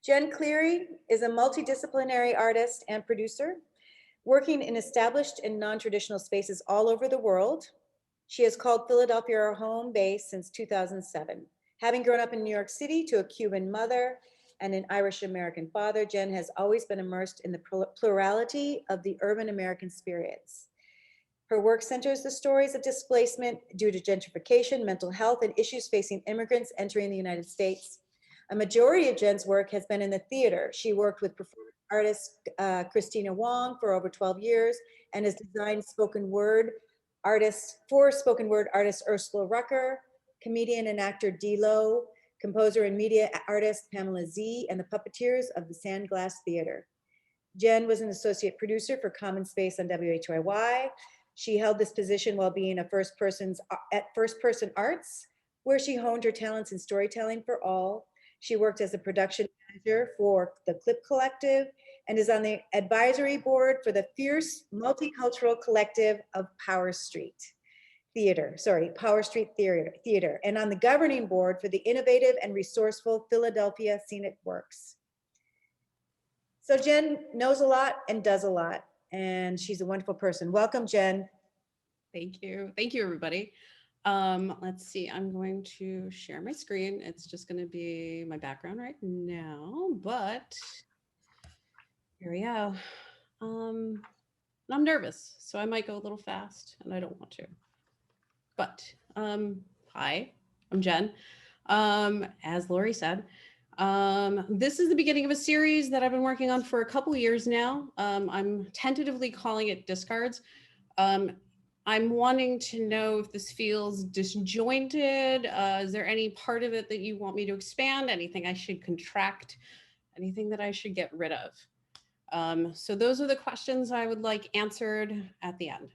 Jen Cleary is a multidisciplinary artist and producer, working in established and non-traditional spaces all over the world. She has called Philadelphia her home base since 2007. Having grown up in New York City to a Cuban mother and an Irish American father, Jen has always been immersed in the plurality of the urban American spirits. Her work centers the stories of displacement due to gentrification, mental health, and issues facing immigrants entering the United States. A majority of Jen's work has been in the theater. She worked with performance artist Christina Wong for over 12 years and has designed spoken word artists for spoken word artist Ursula Rucker, comedian and actor D-Lo, composer and media artist Pamela Z, and the puppeteers of the Sandglass Theater. Jen was an associate producer for Common Space on WHYY. She held this position while being at First Person Arts, where she honed her talents in storytelling for all. She worked as a production manager for the Clip Collective and is on the advisory board for the fierce multicultural collective of Power Street Theater, and on the governing board for the innovative and resourceful Philadelphia Scenic Works. So Jen knows a lot and does a lot, and she's a wonderful person. Welcome, Jen. Thank you. Thank you, everybody. Let's see, I'm going to share my screen. It's just going to be my background right now, but here we go. I'm nervous, so I might go a little fast, and I don't want to. But hi, I'm Jen. As Lori said, this is the beginning of a series that I've been working on for a couple years now. I'm tentatively calling it Discards. I'm wanting to know if this feels disjointed. Is there any part of it that you want me to expand? Anything I should contract? Anything that I should get rid of? So those are the questions I would like answered at the end.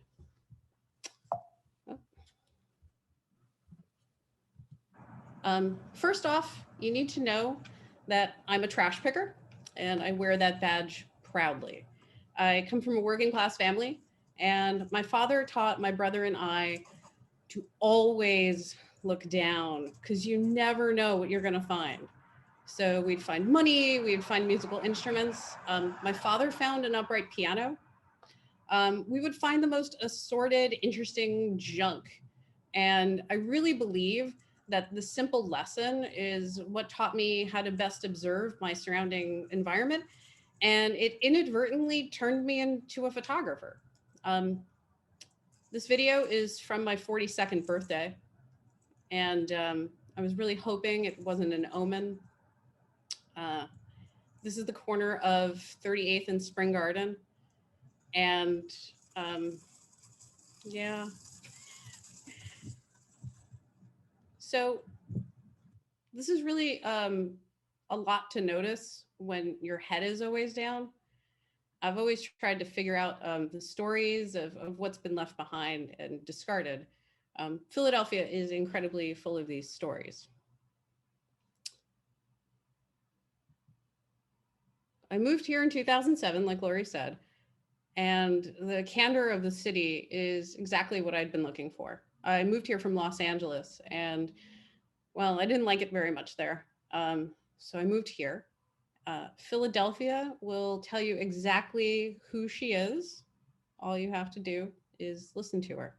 First off, you need to know that I'm a trash picker and I wear that badge proudly. I come from a working class family, and my father taught my brother and I to always look down because you never know what you're going to find. So we'd find money, we'd find musical instruments. My father found an upright piano. We would find the most assorted, interesting junk. And I really believe that the simple lesson is what taught me how to best observe my surrounding environment. And it inadvertently turned me into a photographer. This video is from my 42nd birthday. And I was really hoping it wasn't an omen. This is the corner of 38th and Spring Garden. And yeah. So this is really a lot to notice when your head is always down. I've always tried to figure out the stories of what's been left behind and discarded. Philadelphia is incredibly full of these stories. I moved here in 2007, like Lori said, and the candor of the city is exactly what I'd been looking for. I moved here from Los Angeles, and well, I didn't like it very much there. So I moved here. Philadelphia will tell you exactly who she is. All you have to do is listen to her.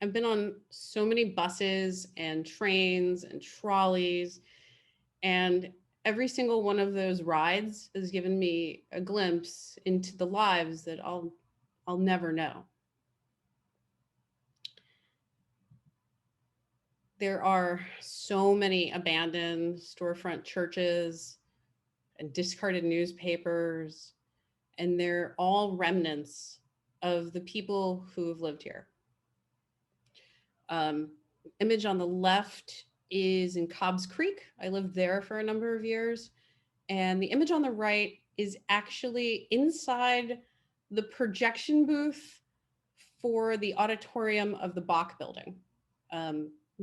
I've been on so many buses and trains and trolleys, and every single one of those rides has given me a glimpse into the lives that I'll never know. There are so many abandoned storefront churches and discarded newspapers, and they're all remnants of the people who have lived here. Image on the left is in Cobb's Creek. I lived there for a number of years. And the image on the right is actually inside the projection booth for the auditorium of the Bach building.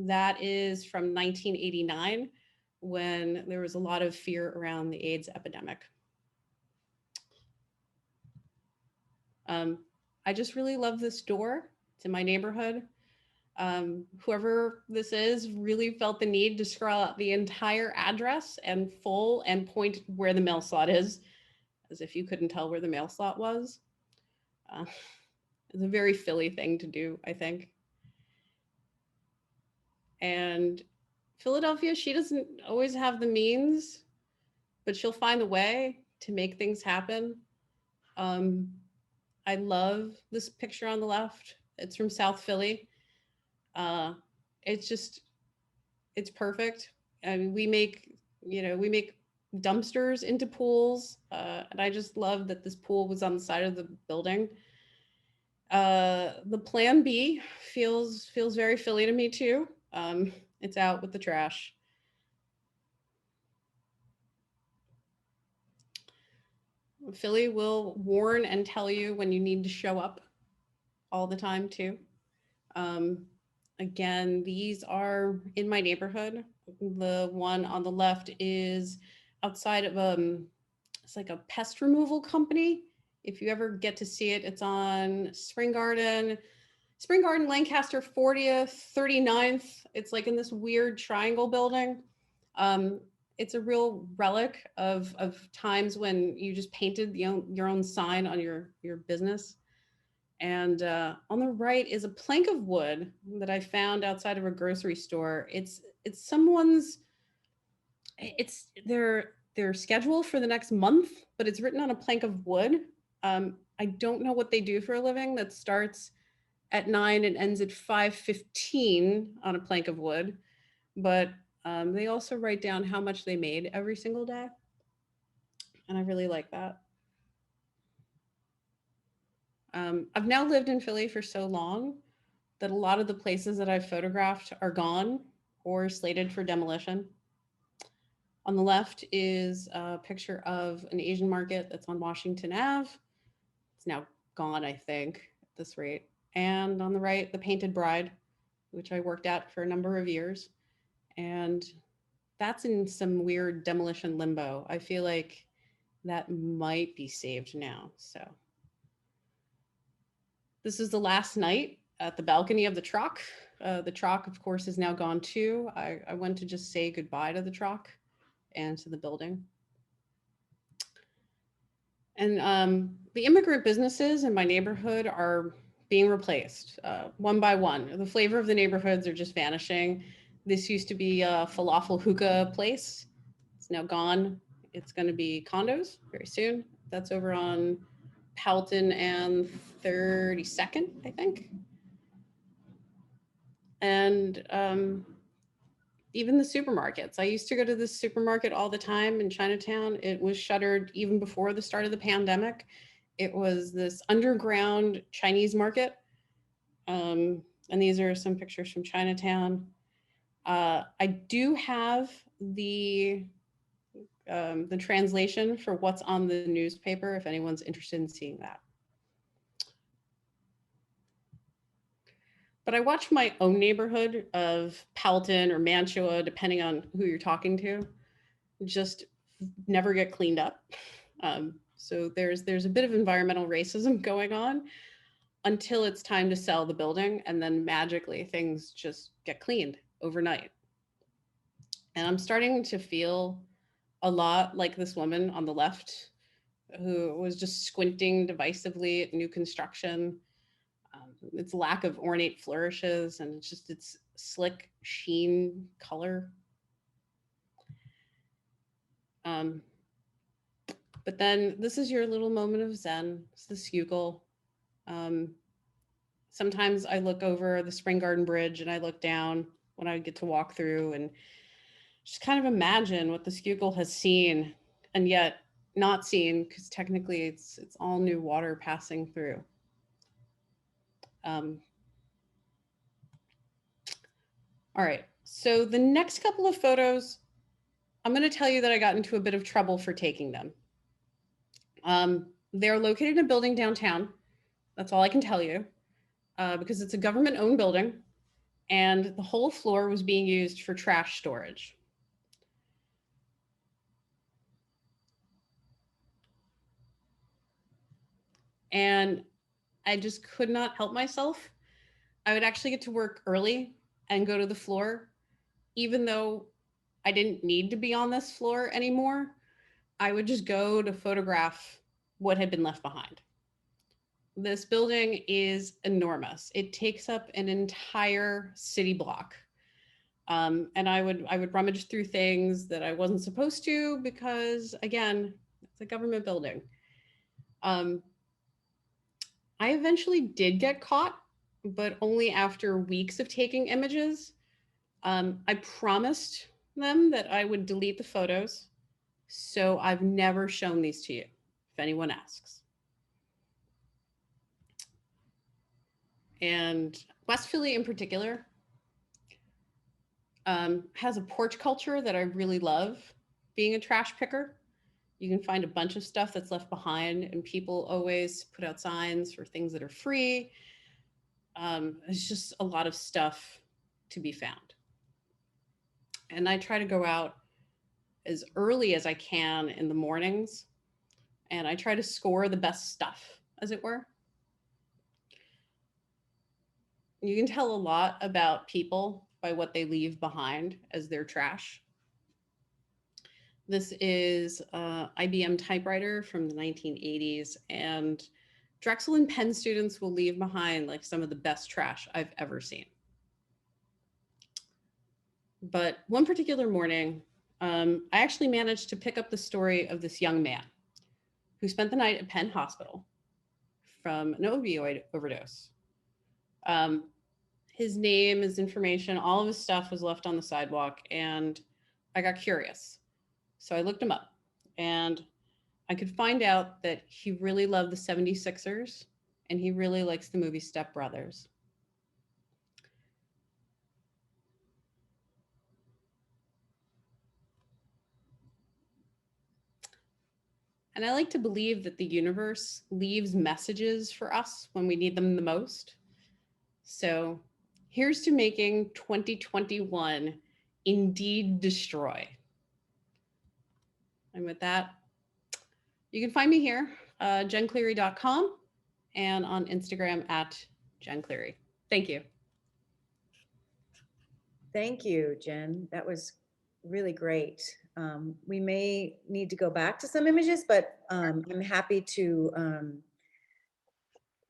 That is from 1989, when there was a lot of fear around the AIDS epidemic. I just really love this door. It's in my neighborhood. Whoever this is really felt the need to scroll out the entire address and full and point where the mail slot is, as if you couldn't tell where the mail slot was. Uh, it's a very Philly thing to do, I think. And Philadelphia, she doesn't always have the means, but she'll find a way to make things happen. Um, I love this picture on the left. It's from South Philly. Uh, it's just, it's perfect. I mean, we make dumpsters into pools, and I just love that this pool was on the side of the building. The Plan B feels very Philly to me too. It's out with the trash. Philly will warn and tell you when you need to show up all the time too. Um, Again, these are in my neighborhood. The one on the left is outside of it's like a pest removal company. If you ever get to see it, it's on Spring Garden, Lancaster 40th, 39th. It's like in this weird triangle building. Um, it's a real relic of times when you just painted your own sign on your business. And on the right is a plank of wood that I found outside of a grocery store. It's someone's it's their schedule for the next month, but it's written on a plank of wood. I don't know what they do for a living. That starts at 9 and ends at 5:15 on a plank of wood, but they also write down how much they made every single day, and I really like that. I've now lived in Philly for so long that a lot of the places that I've photographed are gone or slated for demolition. On the left is a picture of an Asian market that's on Washington Ave. It's now gone, I think, at this rate. And on the right, the Painted Bride, which I worked at for a number of years. And that's in some weird demolition limbo. I feel like that might be saved now. So this is the last night at the balcony of the Troc. The Troc, of course, is now gone too. I went to just say goodbye to the Troc and to the building. And the immigrant businesses in my neighborhood are being replaced one by one. The flavor of the neighborhoods are just vanishing. This used to be a falafel hookah place. It's now gone. It's going to be condos very soon. That's over on Pelton and 32nd, I think. And even the supermarkets. I used to go to this supermarket all the time in Chinatown. It was shuttered even before the start of the pandemic. It was this underground Chinese market. And these are some pictures from Chinatown. I do have the translation for what's on the newspaper if anyone's interested in seeing that. But I watch my own neighborhood of Pelton or Mantua, depending on who you're talking to, just never get cleaned up. So there's a bit of environmental racism going on until it's time to sell the building, and then magically things just get cleaned overnight. And I'm starting to feel a lot like this woman on the left who was just squinting divisively at new construction. Its lack of ornate flourishes and it's just its slick sheen color. Um, but then this is your little moment of zen. It's the Schuylkill. Um, Sometimes I look over the Spring Garden Bridge and I look down when I get to walk through and just kind of imagine what the Schuylkill has seen and yet not seen because technically it's all new water passing through. Um, all right, so the next couple of photos, I'm going to tell you that I got into a bit of trouble for taking them. They're located in a building downtown. That's all I can tell you because it's a government owned building and the whole floor was being used for trash storage. And I just could not help myself. I would actually get to work early and go to the floor, even though I didn't need to be on this floor anymore. I would just go to photograph what had been left behind. This building is enormous. It takes up an entire city block. And I would rummage through things that I wasn't supposed to because again, it's a government building. Um, I eventually did get caught, but only after weeks of taking images. I promised them that I would delete the photos, so I've never shown these to you, if anyone asks. And West Philly, in particular, has a porch culture that I really love. Being a trash picker, you can find a bunch of stuff that's left behind, and people always put out signs for things that are free. It's just a lot of stuff to be found. And I try to go out as early as I can in the mornings, and I try to score the best stuff, as it were. You can tell a lot about people by what they leave behind as their trash. This is a IBM typewriter from the 1980s, and Drexel and Penn students will leave behind like some of the best trash I've ever seen. But one particular morning, I actually managed to pick up the story of this young man who spent the night at Penn Hospital from an opioid overdose. Um, his name, his information, all of his stuff was left on the sidewalk, and I got curious. So I looked him up, and I could find out that he really loved the 76ers and he really likes the movie Step Brothers. And I like to believe that the universe leaves messages for us when we need them the most. So here's to making 2021 indeed destroy. And with that, you can find me here, jencleary.com, and on Instagram at jencleary. Thank you. Thank you, Jen. That was really great. We may need to go back to some images, but I'm happy to,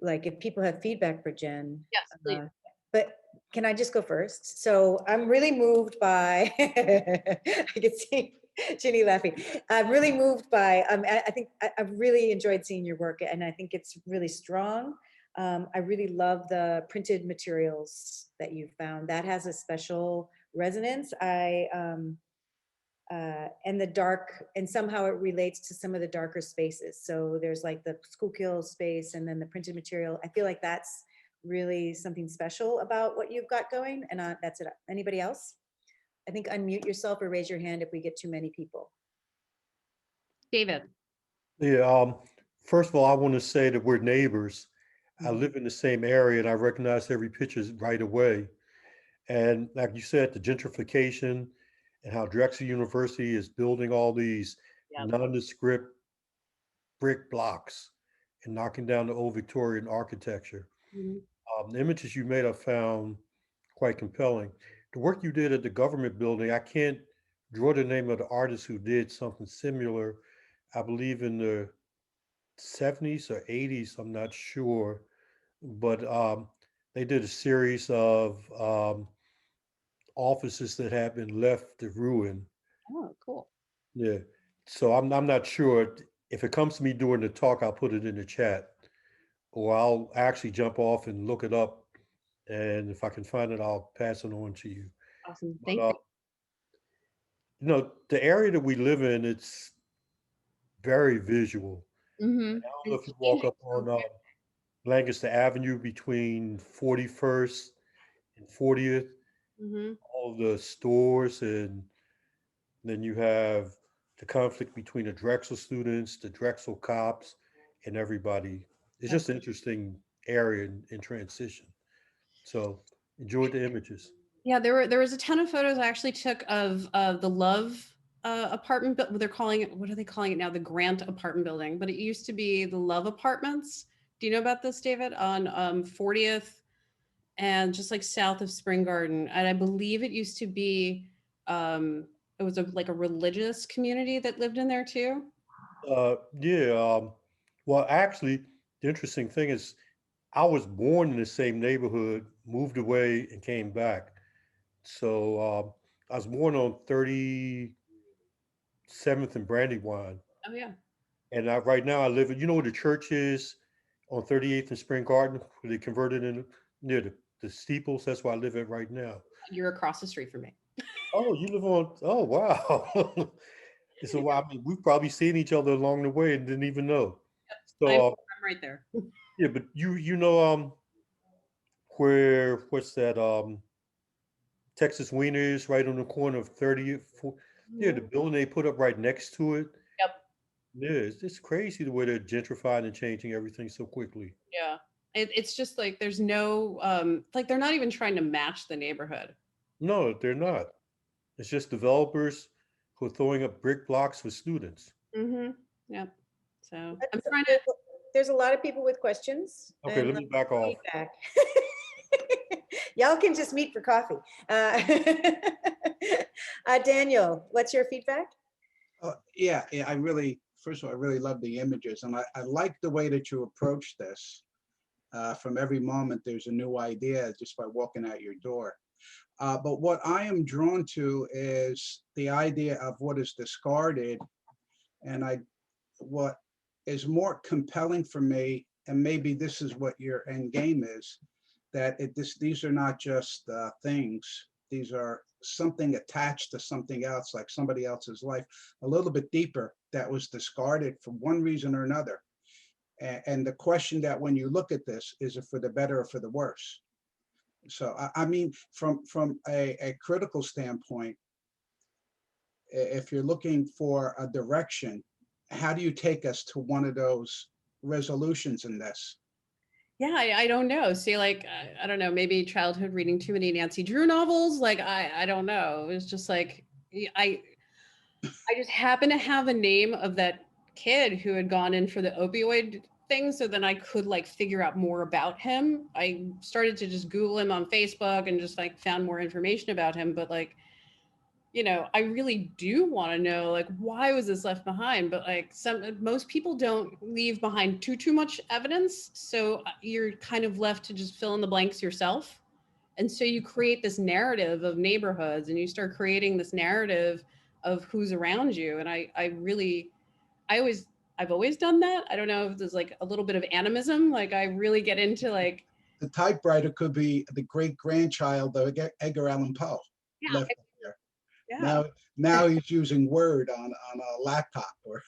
like, if people have feedback for Jen. Yes, please. But can I just go first? So I'm really moved by, I can see Ginny laughing. I'm really moved by, I think I've really enjoyed seeing your work, and I think it's really strong. I really love the printed materials that you found. That has a special resonance. And the dark, and somehow it relates to some of the darker spaces. So there's like the Schuylkill space and then the printed material. I feel like that's really something special about what you've got going. And that's it. Anybody else? I think unmute yourself or raise your hand if we get too many people. David. Yeah, first of all, I want to say that we're neighbors. I Mhm. live in the same area and I recognize every picture right away. And like you said, the gentrification and how Drexel University is building all these Yep. nondescript brick blocks and knocking down the old Victorian architecture. Mhm. The images you made I found quite compelling. The work you did at the government building, I can't draw the name of the artist who did something similar. I believe in the 70s or 80s, I'm not sure, but they did a series of offices that had been left to ruin. Oh, cool. Yeah. So I'm not sure. If it comes to me during the talk, I'll put it in the chat, or I'll actually jump off and look it up. And if I can find it, I'll pass it on to you. Awesome. But Thank you. the area that we live in, it's very visual. Mm-hmm. I don't know if you walk up on Lancaster Avenue between 41st and 40th, Mm-hmm. all the stores, and then you have the conflict between the Drexel students, the Drexel cops, and everybody. It's just an interesting area in transition. So enjoyed the images. Yeah, there was a ton of photos I actually took of the Love apartment, but they're calling it, what are they calling it now? The Grant apartment building, but it used to be the Love Apartments. Do you know about this, David? On 40th and just like south of Spring Garden. And I believe it used to be, it was like a religious community that lived in there too. Yeah. Well, actually, the interesting thing is, I was born in the same neighborhood, moved away, and came back. So I was born on 37th and Brandywine, Oh yeah, and right now I live. You know where the church is on 38th and Spring Garden, where they converted in near the steeples. That's where I live at right now. you're across the street from me. Oh, you live on? Oh, wow. So well, I mean, we've probably seen each other along the way and didn't even know. I'm, So I'm right there. yeah, but you know where what's that Texas Wiener is right on the corner of 30th. Yeah, the Mhm. building they put up right next to it. Yep. Yeah, it's crazy the way they're gentrifying and changing everything so quickly. Yeah. It's just like there's no like they're not even trying to match the neighborhood. No, they're not. It's just developers who are throwing up brick blocks for students. Mm-hmm. Yep. So I'm That's- trying to. There's there's a lot of people with questions Okay, and let me back off. feedback. Y'all can just meet for coffee. Daniel, what's your feedback? Yeah, yeah, I really, first of all, I really love the images, and I like the way that you approach this. From every moment, there's a new idea just by walking out your door. But what I am drawn to is the idea of what is discarded, and what is more compelling for me, and maybe this is what your end game is, that these are not just things. These are something attached to something else, like somebody else's life, a little bit deeper, that was discarded for one reason or another. And the question that when you look at this, is it for the better or for the worse? So I mean, from a critical standpoint, if you're looking for a direction, how do you take us to one of those resolutions in this? Yeah, I don't know. See, like I don't know. Maybe childhood reading too many Nancy Drew novels. Like I don't know. It was just like I just happen to have a name of that kid who had gone in for the opioid thing, so then I could like figure out more about him. I started to just Google him on Facebook and just like found more information about him. But like, I really do want to know like why was this left behind? But like most people don't leave behind too much evidence, so you're kind of left to just fill in the blanks yourself. And so you create this narrative of neighborhoods and you start creating this narrative of who's around you. And I really, I always, I've always done that. I don't know if there's like a little bit of animism. Like I really get into like, The typewriter could be the great grandchild of Edgar Allan Poe yeah, left there. yeah, Now he's using Word on a laptop, or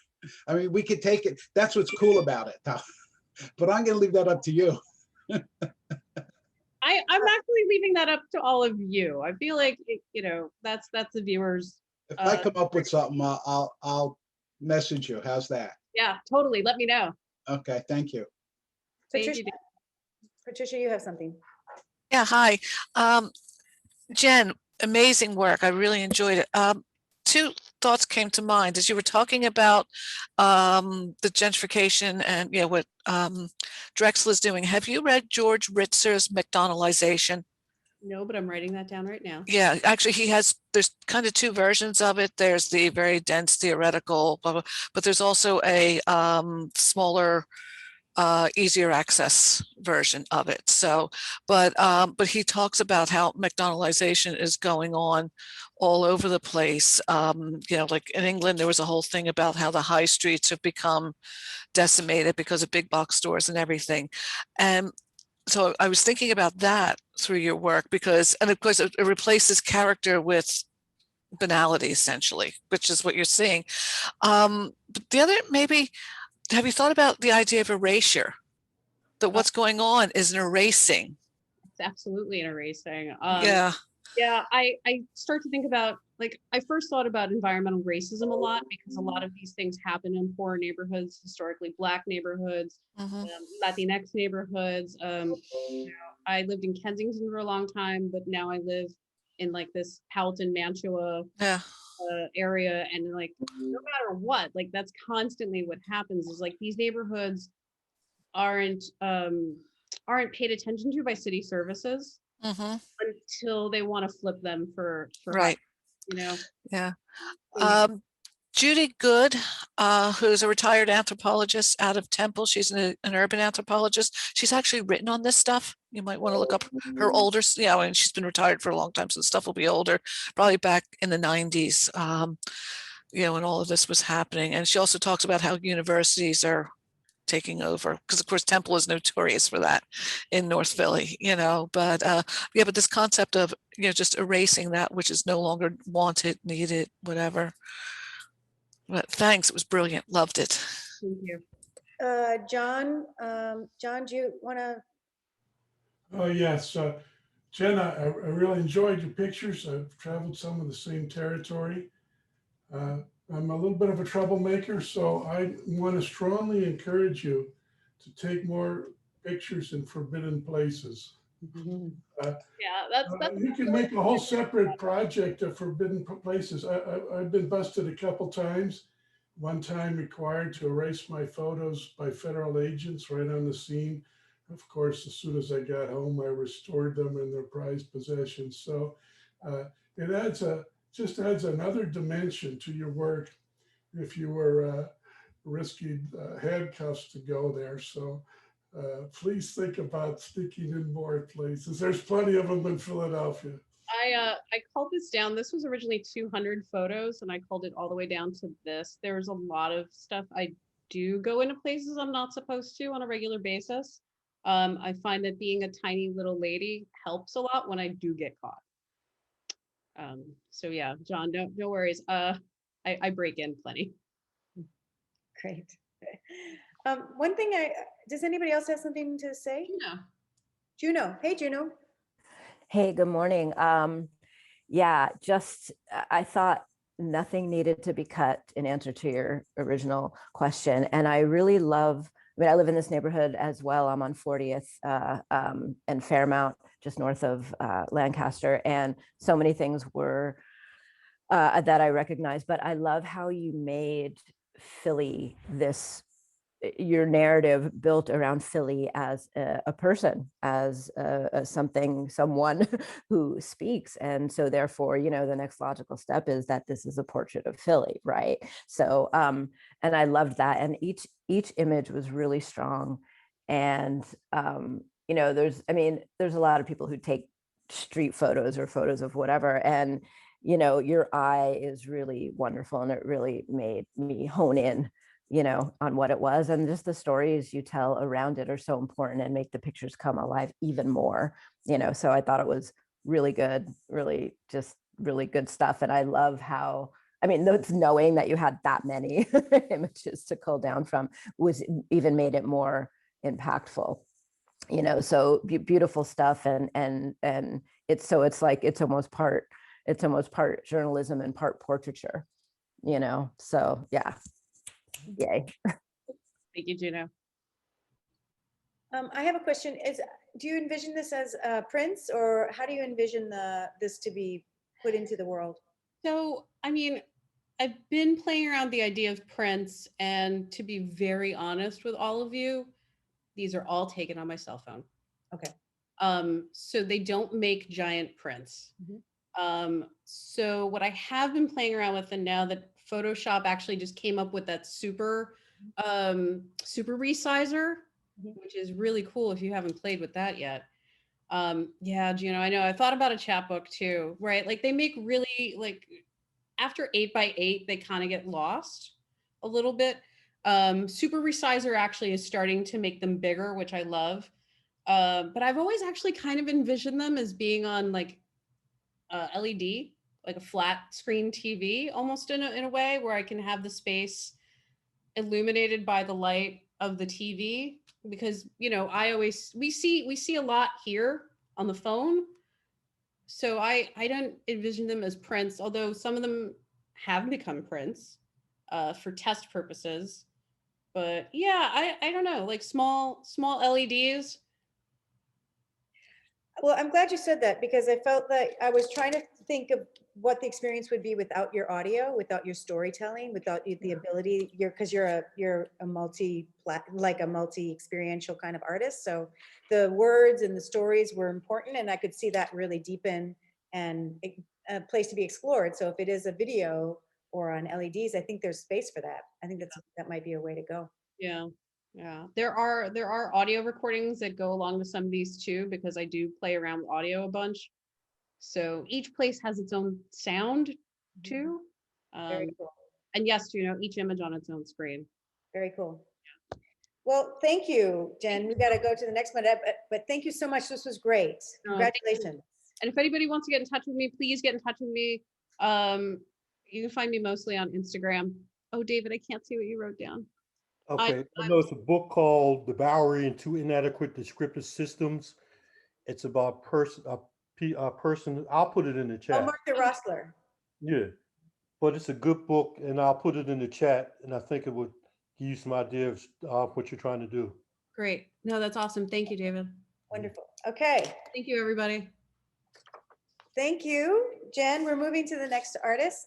I mean, we could take it. That's what's cool about it, though. But I'm going to leave that up to you. I'm actually leaving that up to all of you. I feel like, that's the viewers. If I come up with something, I'll message you. How's that? Yeah, totally. Let me know. Okay, thank you. Thank Patricia, you. Dan. Patricia, you have something. Yeah, hi. Jen, amazing work. I really enjoyed it. Two thoughts came to mind as you were talking about the gentrification and what Drexel is doing. Have you read George Ritzer's McDonaldization? No, but I'm writing that down right now. Yeah, actually, there's kind of two versions of it. There's the very dense theoretical, blah, blah, but there's also a smaller easier access version of it. So, but he talks about how McDonaldization is going on all over the place. Like in England, there was a whole thing about how the high streets have become decimated because of big box stores and everything. And so I was thinking about that through your work and of course, it replaces character with banality, essentially, which is what you're seeing. But the other, maybe, have you thought about the idea of erasure? That Uh, what's going on is an erasing. it's absolutely an erasing. Yeah. Yeah, I start to think about like I first thought about environmental racism a lot because a lot of these things happen in poor neighborhoods, historically Black neighborhoods, Mhm. Latinx neighborhoods. I lived in Kensington for a long time, but now I live in like this Powelton Mantua Yeah. area, and like no matter what, like that's constantly what happens is like these neighborhoods aren't aren't paid attention to by city services Hmm. until they want to flip them for hire, Right. you know? Yeah. So, yeah. Judy Good, who's a retired anthropologist out of Temple. She's an urban anthropologist. She's actually written on this stuff. You might want to look up her older, and she's been retired for a long time, so the stuff will be older, probably back in the 90s, when all of this was happening. And she also talks about how universities are taking over, because of course Temple is notorious for that in North Philly, but yeah, but this concept of, just erasing that which is no longer wanted, needed, whatever. But thanks, it was brilliant, loved it. Thank you. John, John, do you want to? Oh, yes. Jenna, I really enjoyed your pictures. I've traveled some of the same territory. Uh, I'm a little bit of a troublemaker, so I want to strongly encourage you to take more pictures in forbidden places. Uh, Yeah, that's You can make a whole separate project of forbidden places. I've been busted a couple times. One time required to erase my photos by federal agents right on the scene. Of course, as soon as I got home, I restored them in their prized possessions. So it just adds another dimension to your work if you were risking handcuffs to go there. So please think about sticking in more places. There's plenty of them in Philadelphia. I called this down. This was originally 200 photos, and I called it all the way down to this. There's a lot of stuff. I do go into places I'm not supposed to on a regular basis. I find that being a tiny little lady helps a lot when I do get caught. So yeah, John, no worries. I break in plenty. Great. One thing does anybody else have something to say? Juno. Hey, Juno. Hey, good morning. Yeah, just I thought nothing needed to be cut in answer to your original question. And I really love, I live in this neighborhood as well. I'm on 40th and Fairmount, just north of Lancaster. And so many things were that I recognize, but I love how you made Philly your narrative built around Philly as a person, as someone who speaks. And so therefore, the next logical step is that this is a portrait of Philly, right? So, and I loved that. And each image was really strong. And, there's a lot of people who take street photos or photos of whatever. And, your eye is really wonderful. And it really made me hone in on what it was. And just the stories you tell around it are so important and make the pictures come alive even more, so I thought it was really good, really just really good stuff. And I love how, it's knowing that you had that many images to cull down from was even made it more impactful, so beautiful stuff. And it's almost part journalism and part portraiture, so yeah. Yay. Thank you, Juno. I have a question. Do you envision this as prints, or how do you envision this to be put into the world? So, I've been playing around the idea of prints, and to be very honest with all of you, these are all taken on my cell phone. Okay. So they don't make giant prints. So what I have been playing around with, and now that Photoshop actually just came up with that super resizer, which is really cool if you haven't played with that yet. Yeah, Gino, I know. I thought about a chapbook too, right? Like they make really after 8x8, they kind of get lost a little bit. Super resizer actually is starting to make them bigger, which I love. But I've always actually kind of envisioned them as being on LED, like a flat screen TV, almost in a way where I can have the space illuminated by the light of the TV, because we see a lot here on the phone. So I don't envision them as prints, although some of them have become prints for test purposes. But yeah, I don't know, like small LEDs. Well, I'm glad you said that, because I felt that I was trying to think of what the experience would be without your audio, without your storytelling, without the ability, because you're a multi-experiential kind of artist. So the words and the stories were important, and I could see that really deepen and a place to be explored. So if it is a video or on LEDs, I think there's space for that. I think that might be a way to go. Yeah. Yeah. There are audio recordings that go along with some of these too, because I do play around with audio a bunch. So each place has its own sound too. Very cool. And yes, each image on its own screen. Very cool. Well, thank you, Jen. We got to go to the next one, but thank you so much. This was great. Thank you. Congratulations. And if anybody wants to get in touch with me, please get in touch with me. You can find me mostly on Instagram. Oh, David, I can't see what you wrote down. Okay, I know it's a book called The Bowery and Two Inadequate Descriptive Systems. It's about a person. I'll put it in the Oh, chat. Martha Rossler. Yeah, but it's a good book, and I'll put it in the chat, and I think it would give you some ideas of what you're trying to do. Great. No, that's awesome. Thank you, David. Wonderful. Okay. Thank you, everybody. Thank you, Jen. We're moving to the next artist.